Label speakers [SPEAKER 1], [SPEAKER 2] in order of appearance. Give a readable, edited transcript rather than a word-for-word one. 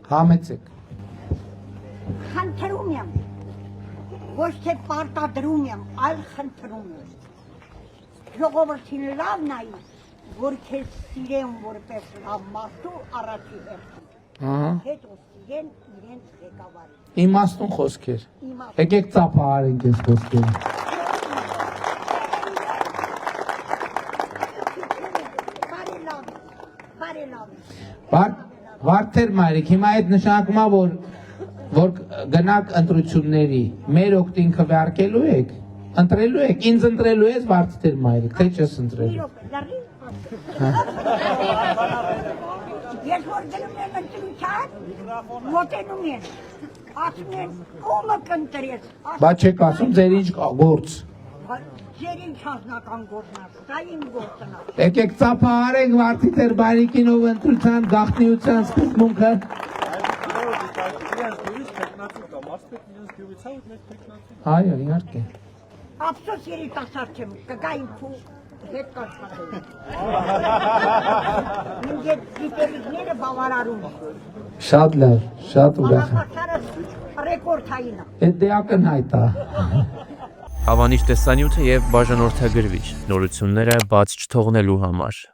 [SPEAKER 1] Համեցեք։
[SPEAKER 2] Խնդրում եմ, ոչ թե պարտադրում եմ, այլ խնդրում եմ։ Ժողովրդին լավ նայի, որ քեզ սիրեն որպես լավ մարդու առաջի հերթին։ Հետո սիրեն իրենց ղեկավարին։
[SPEAKER 1] Իմաստուն խոսքեր։ Եկեք ծափահարենք այս խոսքերը։ Վարդեր մայրիկ, հիմա այդ նշանակում է, որ գնաք ընտրությունների, մեր օգտին քվեարկելու եք, ընտրելու եք, ինձ ընտրելու ես վարդեր մայրիկ, թե չես ընտրելու։
[SPEAKER 2] Ես որ գնում եմ ընտրության, մոտենում եմ, ասում եմ, ումը կընտրես։
[SPEAKER 1] Բա չեք ասում, ձեր ինչ գործ։
[SPEAKER 2] Ձեր ինչ հանձնական գործն է, դա իմ գործն է։
[SPEAKER 1] Եկեք ծափահարենք վարդեր մայրիկին ով ընտրության գաղտնիության սկզբունքը։ Այո, իհարկե։
[SPEAKER 2] Ափսոս երիտասարդ չեմ, կգա իմ փու հետ կաշխատել։ Իմ գիտելիքները բավարարում են։
[SPEAKER 1] Շատ լավ, շատ ուրախ եմ։
[SPEAKER 2] Բավարարը ռեկորդային է։
[SPEAKER 1] Այդ դե ակնհայտ է։
[SPEAKER 3] Հավանիչ տեսանյութը եւ բաժանորդագրվիչ նորությունները բաց չթողնելու համար։